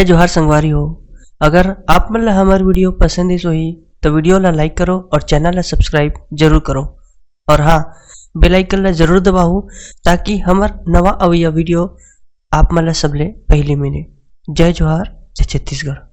जोहार संगवारी हो। अगर आप मन ला हमार वीडियो पसंद ही तो वीडियो ला लाइक करो और चैनल ला सब्सक्राइब जरूर करो। और हाँ, बेल आइकन ला जरूर दबाओ ताकि हमार नवा अवैया वीडियो आप मन ला सबले पहले मिले। जय जोहार, जय छत्तीसगढ़।